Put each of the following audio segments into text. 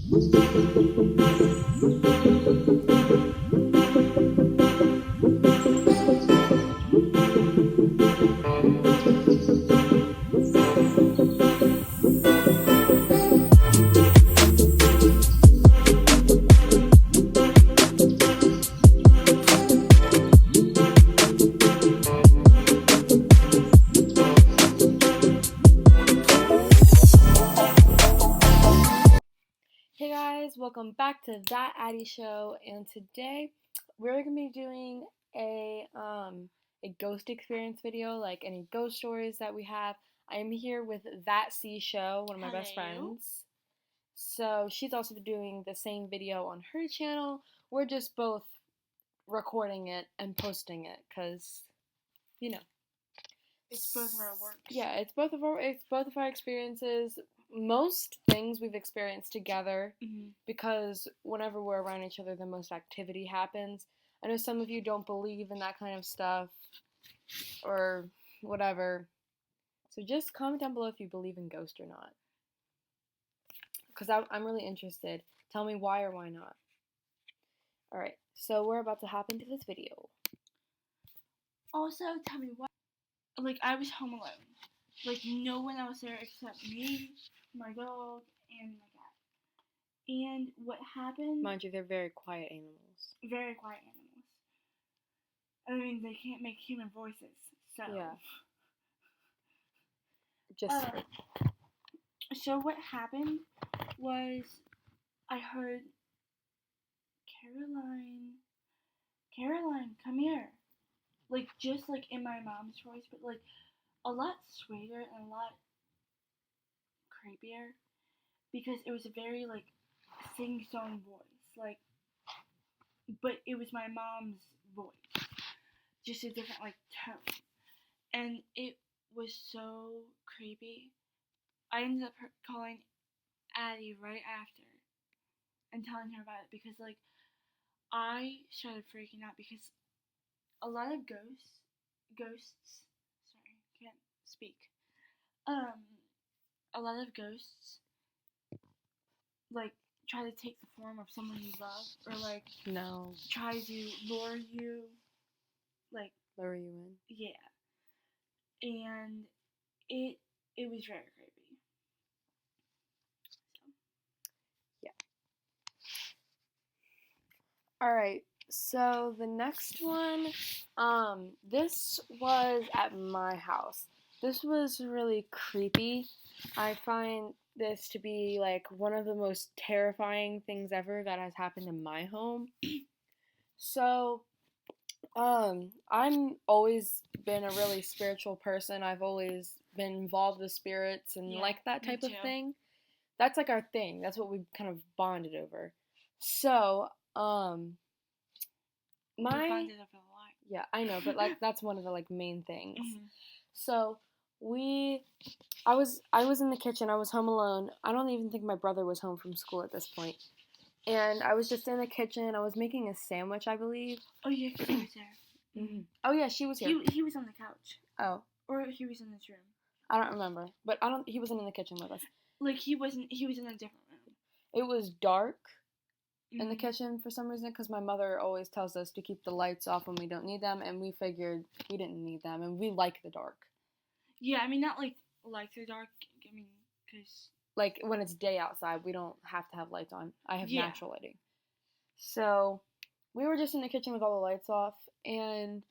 Hey guys, welcome back to That Addie Show, and today we're gonna be doing a ghost experience video, like any ghost stories that we have. I am here with That C Show, one of my best friends. So she's also doing the same video on her channel. We're just both recording it and posting it, cause you know. It's both of our works. Yeah, it's both of our experiences. Most things we've experienced together because whenever we're around each other, the most activity happens. I know some of you don't believe in that kind of stuff or whatever. So just comment down below if you believe in ghosts or not. Because I'm really interested. Tell me why or why not. Alright, so we're about to hop into this video. Also, tell me why. Like, I was home alone. Like, no one else there except me, my dog, and my cat. And what happened... Mind you, they're very quiet animals. Very quiet animals. I mean, they can't make human voices, so... Yeah. Just... So what happened was I heard, Caroline, come here. Like, just like in my mom's voice, but like a lot sweeter and a lot creepier because it was a very like sing-song voice, like, but it was my mom's voice, just a different like tone, and it was so creepy. I ended up calling Addie right after and telling her about it because like I started freaking out because a lot of ghosts, sorry, can't speak. A lot of ghosts, like, try to take the form of someone you love, or, like, No. try to lure you, like... Lure you in? Yeah. And it was very creepy. So. Yeah. Alright. So the next one, this was at my house. This was really creepy. I find this to be like one of the most terrifying things ever that has happened in my home. So, I'm always been a really spiritual person. I've always been involved with spirits and like that type of thing. That's like our thing. That's what we kind of bonded over. So, We bonded over a lot. Yeah, I know, but like that's one of the like main things. Mm-hmm. So I was in the kitchen. I was home alone. I don't even think my brother was home from school at this point. And I was just in the kitchen. I was making a sandwich, I believe. Oh yeah, because he was there. Mm-hmm. Oh yeah, she was here. He was on the couch. Oh. Or he was in this room. I don't remember, but he wasn't in the kitchen with us. Like he was in a different room. It was dark in the kitchen for some reason because my mother always tells us to keep the lights off when we don't need them, and we figured we didn't need them, and we like the dark. Yeah, I mean, not like the dark, I mean, because... Like, when it's day outside, we don't have to have lights on. I have natural lighting. So, we were just in the kitchen with all the lights off, and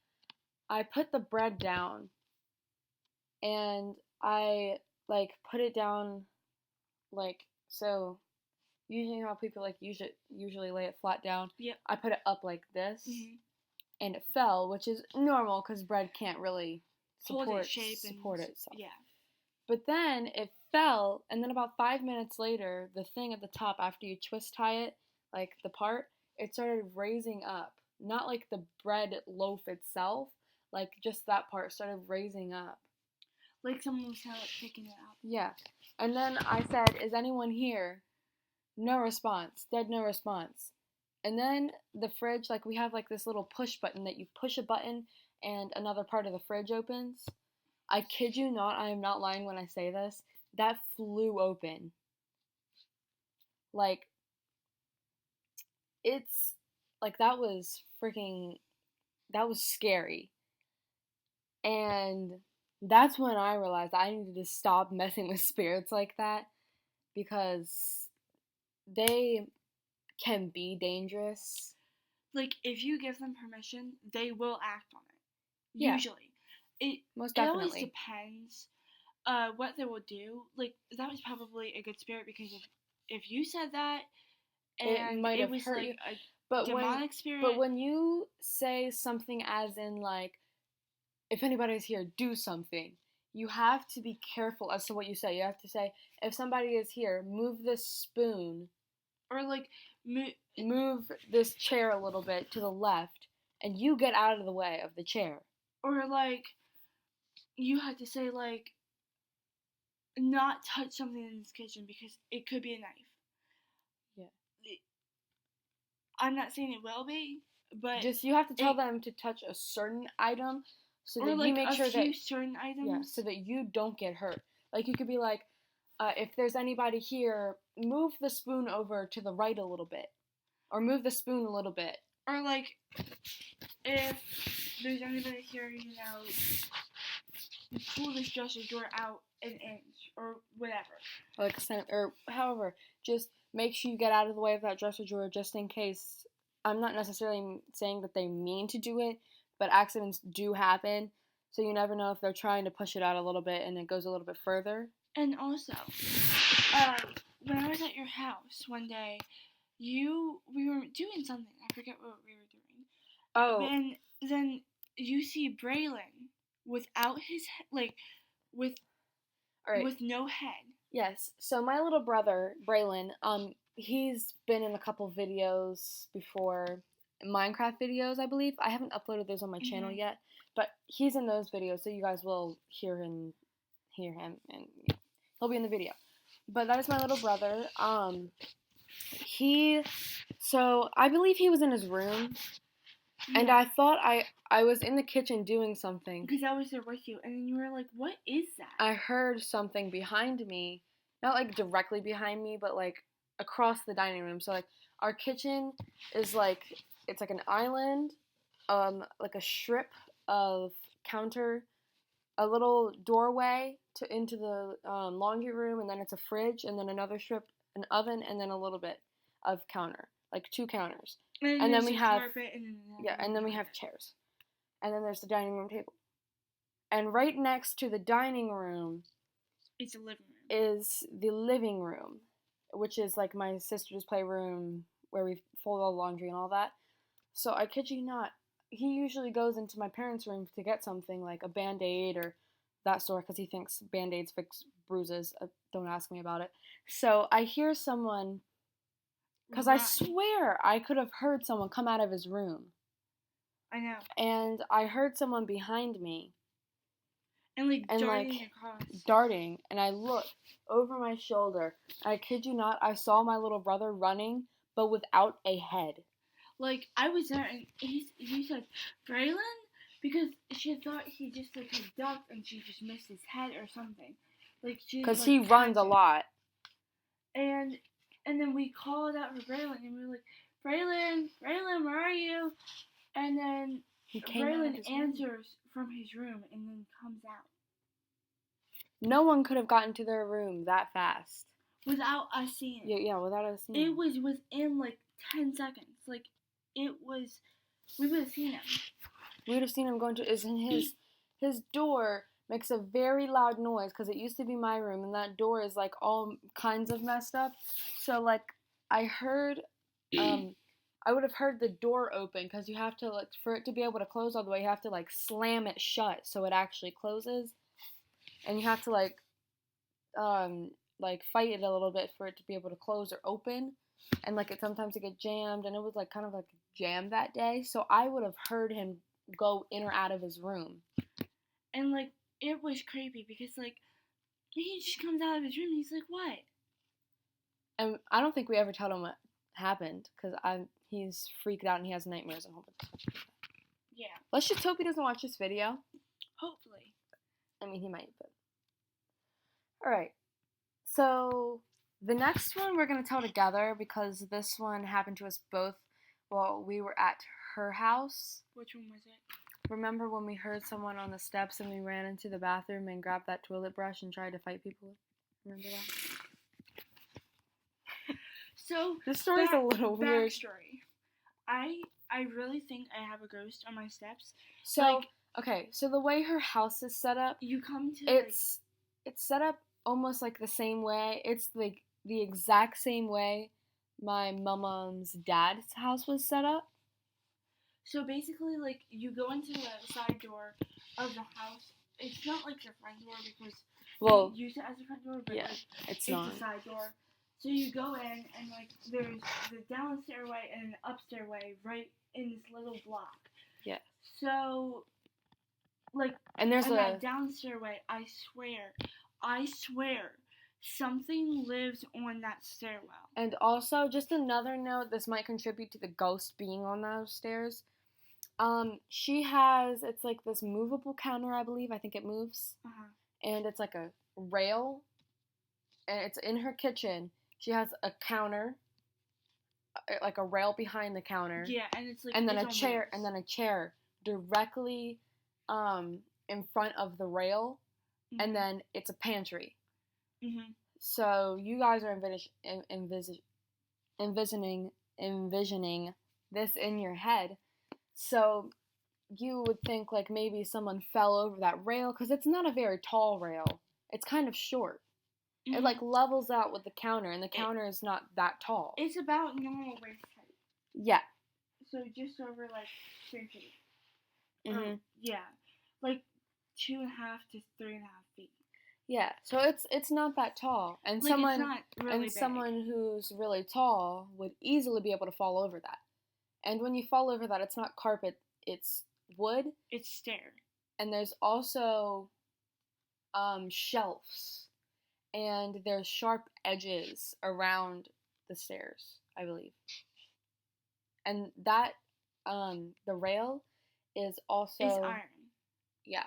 I put the bread down, and I, like, put it down, like, so... Usually how people like usually lay it flat down. Yep. I put it up like this, and it fell, which is normal because bread can't really support itself. Yeah. But then it fell, and then about 5 minutes later, the thing at the top, after you twist tie it, like the part, it started raising up. Not like the bread loaf itself, like just that part started raising up. Like someone was kind of like picking it up. Yeah. And then I said, "Is anyone here?" No response. Dead no response. And then the fridge, like we have like this little push button that you push a button and another part of the fridge opens. I kid you not, I am not lying when I say this. That flew open. Like, it's like that was scary. And that's when I realized I needed to stop messing with spirits like that because they can be dangerous. Like, if you give them permission, they will act on it. Yeah. Usually. Most It always definitely. depends what they will do. Like, that was probably a good spirit because if you said that and It might have was hurt like you. a But demonic spirit. But when you say something as in like, if anybody's here, do something, you have to be careful as to what you say. You have to say, if somebody is here, move this spoon. Or like, move this chair a little bit to the left, and you get out of the way of the chair. Or like, you have to say like, not touch something in this kitchen because it could be a knife. Yeah. I'm not saying it will be, but just you have to tell them to touch a certain item so that like you make sure that certain items. Yeah, so that you don't get hurt. Like you could be like, if there's anybody here, move the spoon over to the right a little bit, or move the spoon a little bit. Or like, if there's anybody here, pull this dresser drawer out an inch or whatever. Or however, just make sure you get out of the way of that dresser drawer just in case. I'm not necessarily saying that they mean to do it, but accidents do happen. So you never know if they're trying to push it out a little bit and it goes a little bit further. And also, when I was at your house one day, we were doing something. I forget what we were doing. Oh. And then you see Braylon without his with no head. Yes. So my little brother Braylon, he's been in a couple videos before, Minecraft videos, I believe. I haven't uploaded those on my channel yet, but he's in those videos, so you guys will hear him, and he'll be in the video. But that is my little brother. So I believe he was in his room. Yeah. And I thought I was in the kitchen doing something. Because I was there with you, and then you were like, what is that? I heard something behind me. Not, like, directly behind me, but, like, across the dining room. So, like, our kitchen is, like, it's like an island, like a strip of counter, a little doorway into the laundry room, and then it's a fridge, and then another strip, an oven, and then a little bit of counter. Like, 2 counters. And then we have and then we have chairs. And then there's the dining room table. And right next to the dining room is the living room. Is the living room, which is like my sister's playroom where we fold all the laundry and all that. So I kid you not, he usually goes into my parents' room to get something like a Band-Aid or that sort because he thinks Band-Aids fix bruises. Don't ask me about it. So I hear someone. Because I swear I could have heard someone come out of his room. I know. And I heard someone behind me. And darting across. Darting. And I looked over my shoulder. I kid you not, I saw my little brother running, but without a head. Like, I was there and he said, Braylon? Because she thought he just had ducked and she just missed his head or something. Because he runs a lot. And then we called out for Braylon, and we were like, Braylon, where are you? And then Braylon answers from his room and then comes out. No one could have gotten to their room that fast. Without us seeing it. Yeah, without us seeing it. It was within, 10 seconds. We would have seen him. We would have seen him going to, his door makes a very loud noise because it used to be my room and that door is all kinds of messed up. So I heard, I would have heard the door open because you have to for it to be able to close all the way, you have to slam it shut so it actually closes, and you have to fight it a little bit for it to be able to close or open, and sometimes it get jammed, and it was kind of jammed that day, so I would have heard him go in or out of his room, and it was creepy because, he just comes out of his room and he's like, what? And I don't think we ever told him what happened because he's freaked out and he has nightmares and whole bunch of stuff. Yeah. Let's just hope he doesn't watch this video. Hopefully. I mean, he might, but. Alright. So, the next one we're going to tell together because this one happened to us both Well, we were at her house. Which one was it? Remember when we heard someone on the steps and we ran into the bathroom and grabbed that toilet brush and tried to fight people? Remember that? So this story's a little weird. Backstory. I really think I have a ghost on my steps. So okay, so the way her house is set up, you come to it's set up almost like the same way. It's like the exact same way my mom's dad's house was set up. So basically, like, you go into the side door of the house. It's not like the front door because we use it as a front door, but yeah, it's not. a side door. So you go in and like there's the down stairway and an up stairway right in this little block. Yeah. So like and there's that down stairway, I swear something lives on that stairwell. And also, just another note, this might contribute to the ghost being on those stairs. She has, it's like this movable counter, I believe. I think it moves. Uh-huh. And it's like a rail. And it's in her kitchen. She has a counter, like a rail behind the counter. Yeah, and it's like and then a chair directly in front of the rail. Mm-hmm. And then it's a pantry. Mm-hmm. So you guys are envisioning this in your head. So you would think like maybe someone fell over that rail because it's not a very tall rail. It's kind of short. Mm-hmm. It like levels out with the counter, and the counter is not that tall. It's about normal waist height. Yeah. So just over like 3 feet. Mm-hmm. Yeah, like 2.5 to 3.5 feet. Yeah, so it's not that tall, and like someone who's really tall would easily be able to fall over that. And when you fall over that, it's not carpet, it's wood. It's stair. And there's also shelves, and there's sharp edges around the stairs, I believe. And that the rail is also iron. Yeah.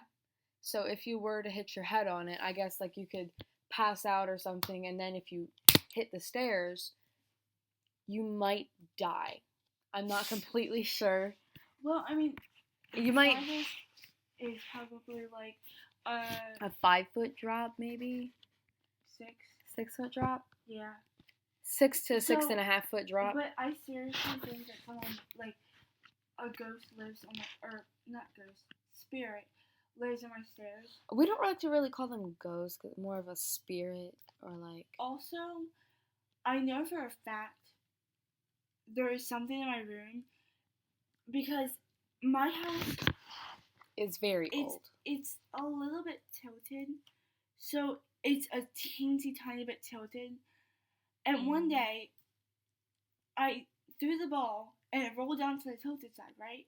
So if you were to hit your head on it, I guess like you could pass out or something, and then if you hit the stairs, you might die. I'm not completely sure. Well, I mean, you might. Is probably like a 5-foot drop, maybe. 6 foot drop. Yeah. 6 to 6.5 foot drop. But I seriously think that someone like a ghost lives on my, or not ghost, spirit lives on my stairs. We don't like to really call them ghosts, cause more of a spirit or like. Also, I know for a fact there is something in my room because my house is very old. It's a little bit tilted, so it's a teensy tiny bit tilted. And one day, I threw the ball and it rolled down to the tilted side, right?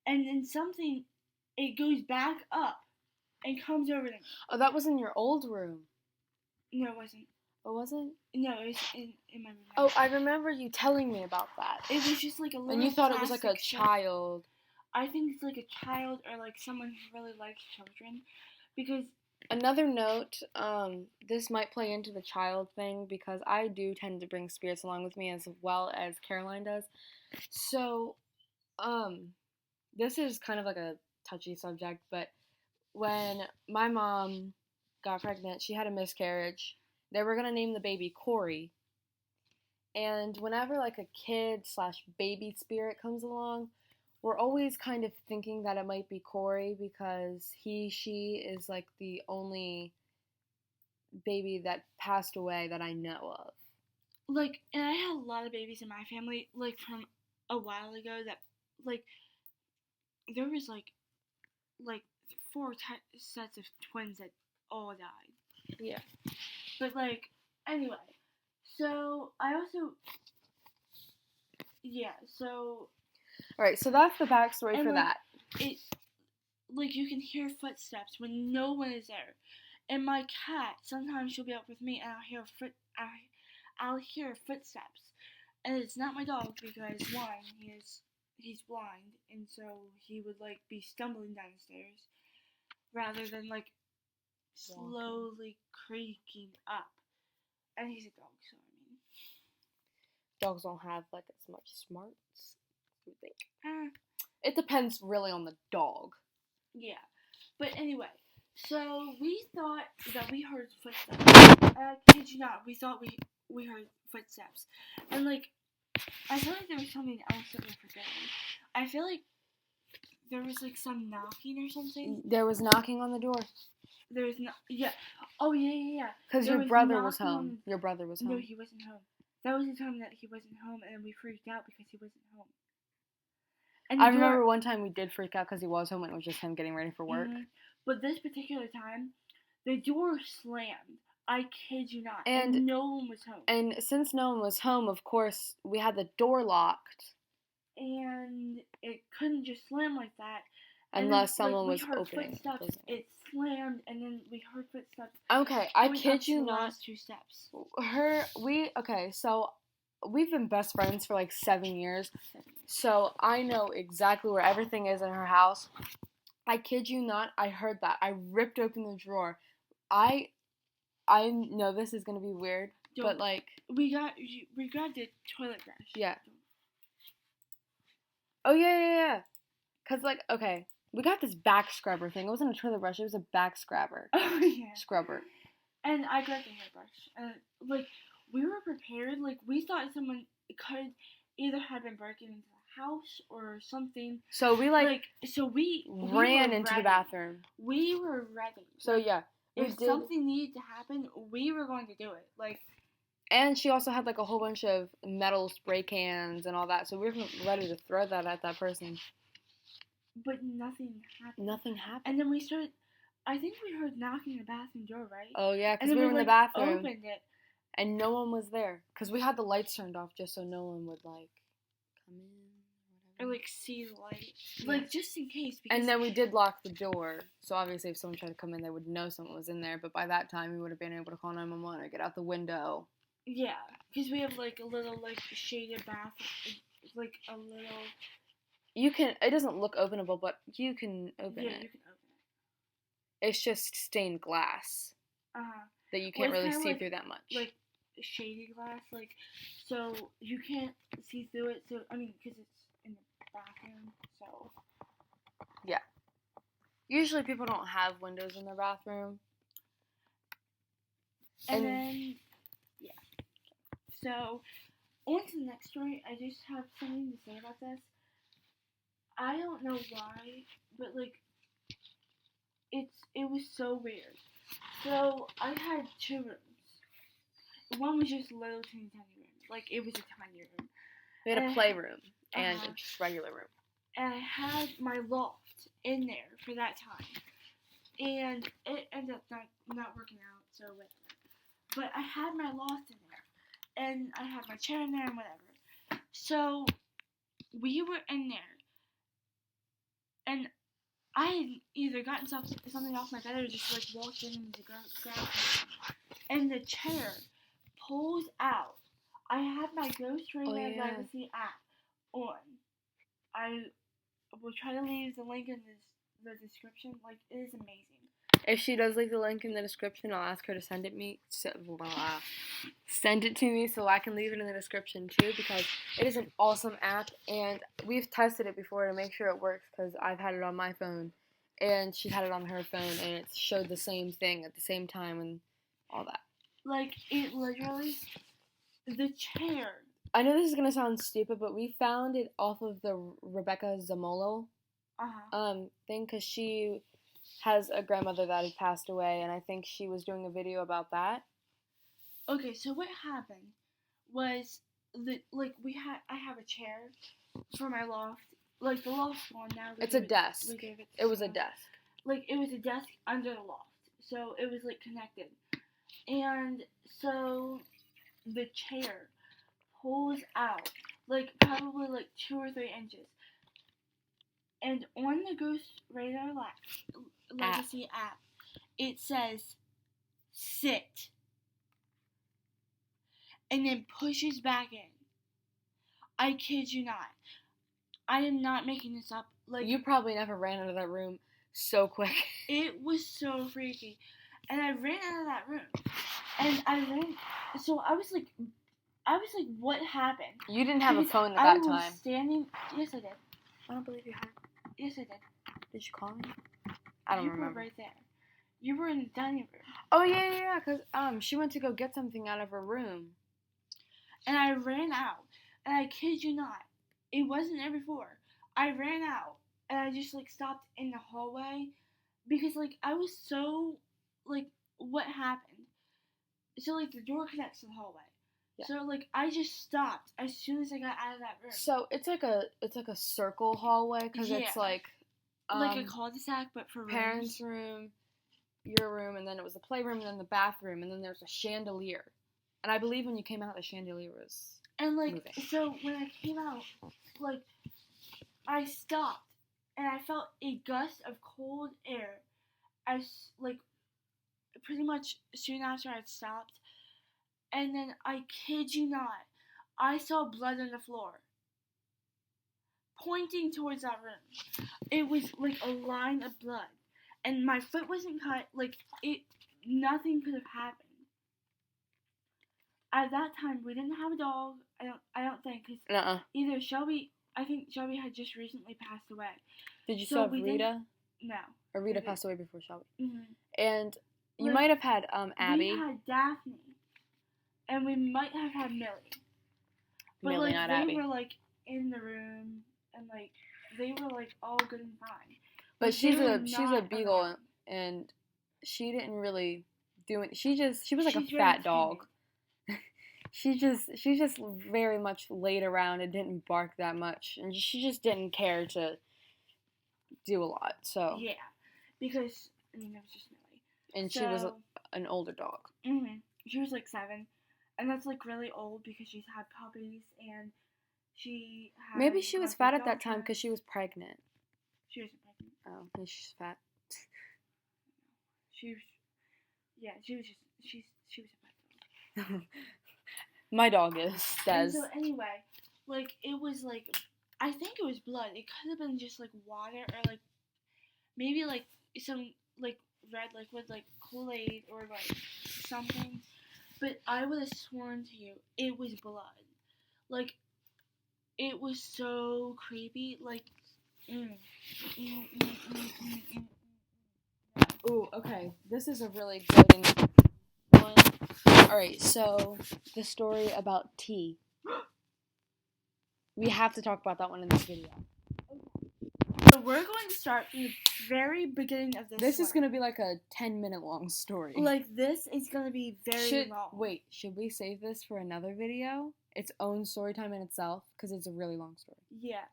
And then it goes back up and comes over to me. Oh, that was in your old room. No, it wasn't. It wasn't? No, it was in my room. Oh, I remember you telling me about that. It was just like a little. And you thought it was like a child. I think it's like a child or like someone who really likes children, because. Another note, this might play into the child thing because I do tend to bring spirits along with me as well as Caroline does. So, this is kind of like a touchy subject, but when my mom got pregnant, she had a miscarriage. They were gonna name the baby Corey. And whenever like a kid/baby spirit comes along, we're always kind of thinking that it might be Corey because she is like the only baby that passed away that I know of. Like, and I had a lot of babies in my family, like from a while ago that, like, there was like 4 sets of twins that all died. Yeah. But like, anyway, so I also, yeah, so. Alright, so that's the backstory for that. Like, you can hear footsteps when no one is there. And my cat, sometimes she'll be up with me and I'll hear footsteps. And it's not my dog because, one, he's blind, and so he would, like, be stumbling down the stairs rather than, like, slowly creaking up. And he's a dog, so I mean. Dogs don't have, like, as much smarts. you would think. Uh, It depends really on the dog. yeah. But anyway, so we thought that we heard footsteps. I kid you not, we thought we heard footsteps. And, like, I feel like there was something else that we're forgetting. I feel like there was, like, some knocking or something. There was knocking on the door. There was no, yeah. Oh, yeah. Because your brother was home. Your brother was home. No, he wasn't home. That was the time that he wasn't home, and then we freaked out because he wasn't home. And I remember one time we did freak out because he was home and it was just him getting ready for work. Mm-hmm. But this particular time, the door slammed. I kid you not. And no one was home. And since no one was home, of course, we had the door locked. And it couldn't just slam like that. Unless someone was opening. Footsteps, it slammed, and then we heard footsteps. Okay, I kid you not. Last 2 steps. So we've been best friends for like 7 years. So I know exactly where everything is in her house. I kid you not, I heard that. I ripped open the drawer. I know this is gonna be weird, but like we grabbed a toilet brush. Yeah. Oh yeah. Cause like okay, we got this back scrubber thing. It wasn't a toilet brush. It was a back scrubber. Oh yeah. Scrubber. And I grabbed a hairbrush. And like we were prepared. Like we thought someone could either have been breaking into the house or something. So we we ran into the bathroom. We were ready. So yeah. If something needed to happen, we were going to do it. Like. And she also had like a whole bunch of metal spray cans and all that. So we were ready to throw that at that person. But nothing happened. Nothing happened. And then we started. I think we heard knocking at the bathroom door, right? Oh yeah, because we were in the bathroom. Opened it. And no one was there. Because we had the lights turned off just so no one would like come in. Or like see the light. Like just in case. And then we did lock the door. So obviously if someone tried to come in, they would know someone was in there. But by that time, we would have been able to call 911 or get out the window. Yeah. Because we have like a little like shaded bathroom. Like a little. You can. It doesn't look openable, but you can open it. Yeah, you can open it. It's just stained glass. That you can't really see through that much. Like shaded glass, like so you can't see through it. So I mean, because it's in the bathroom, so. Yeah. Usually people don't have windows in their bathroom. And then, yeah. So, on to the next story. I just have something to say about this. I don't know why, but like, it was so weird. So I had 2 rooms. One was just a little teeny tiny room. Like it was a tiny room. We had a playroom and a just regular room. And I had my loft in there for that time. And it ended up not working out, so whatever. But I had my loft in there. And I had my chair in there and whatever. So we were in there. And I had either gotten something off my bed or just like walked in and grabbed something. And the chair pulls out. I had my Ghost Radar Legacy app on. I will try to leave the link in the description. Like, it is amazing. If she does leave the link in the description, I'll ask her to send it to me so I can leave it in the description too, because it is an awesome app and we've tested it before to make sure it works because I've had it on my phone and she had it on her phone and it showed the same thing at the same time and all that. Like, it literally, the chair. I know this is going to sound stupid, but we found it off of the Rebecca Zamolo thing because she has a grandmother that had passed away, and I think she was doing a video about that. Okay, so what happened was I have a chair for my loft. Like the loft's gone now. It's a desk. It was a desk. Like it was a desk under the loft, so it was like connected, and so the chair pulls out like probably like 2 or 3 inches, and on the Ghost Radar Legacy app, it says sit. And then pushes back in. I kid you not. I am not making this up. Like you probably never ran out of that room so quick. It was so freaky. And I ran out of that room. And so I was like, I was like, what happened? You didn't have a Because phone at I that was time. standing. Yes, I did. I don't believe you had. Yes, I did. Did you call me? I don't remember. You were right there. You were in the dining room. Oh yeah, because she went to go get something out of her room. And I ran out. And I kid you not, it wasn't there before. I ran out and I just like stopped in the hallway because like I was so like, what happened? So like the door connects to the hallway. Yeah. So like I just stopped as soon as I got out of that room. So it's like a circle hallway because it's like a cul-de-sac, but for parents' rooms. room, your room, and then it was the playroom, and then the bathroom, and then there's a chandelier. And I believe when you came out, the chandelier was moving. So when I came out, like I stopped and I felt a gust of cold air as like pretty much soon after I'd stopped. And then, I kid you not, I saw blood on the floor. Pointing towards that room. It was like a line of blood. And my foot wasn't cut. Like, nothing could have happened. At that time, we didn't have a dog. I don't think. Cause either Shelby, I think Shelby had just recently passed away. Did you still have Rita? No. Or Rita passed away before Shelby? Mm-hmm. And you might have had Abby. We had Daphne. And we might have had Millie. But, Millie, not Abby. They were, like, in the room, and, like, they were, like, all good and fine. But she's a beagle, and she didn't really do it. She was like a fat dog. she just very much laid around and didn't bark that much, and she just didn't care to do a lot, so. Yeah, because, I mean, it was just Millie. And she was an older dog. Mm-hmm. She was, like, 7. And that's, like, really old because she's had puppies and she had... Maybe she was fat at that time because she was pregnant. She wasn't pregnant. Oh, maybe she's fat. She was a fat dog. My dog is, Des. And so, anyway, like, it was, like, I think it was blood. It could have been just, like, water or, like, maybe, like, some, like, red liquid, like, Kool-Aid or, like, something. But I would have sworn to you, it was blood. Like, it was so creepy. Like, Ooh, okay. This is a really good one. Alright, so the story about tea. We have to talk about that one in this video. So we're going to start from the very beginning of this. This is going to be like a 10-minute long story. Like, this is going to be very long. Wait, should we save this for another video? Its own story time in itself? Because it's a really long story. Yeah.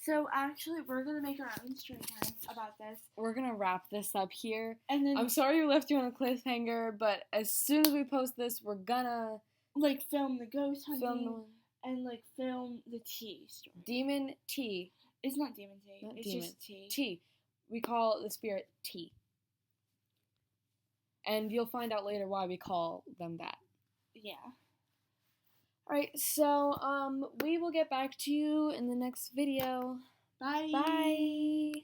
So, actually, we're going to make our own story time about this. We're going to wrap this up here. And then... I'm sorry we left you on a cliffhanger, but as soon as we post this, we're gonna... like, film the ghost hunting. And, like, film the tea story. Demon tea. It's not demon tea. It's just tea. Tea. We call the spirit tea. And you'll find out later why we call them that. Yeah. Alright, so, we will get back to you in the next video. Bye. Bye.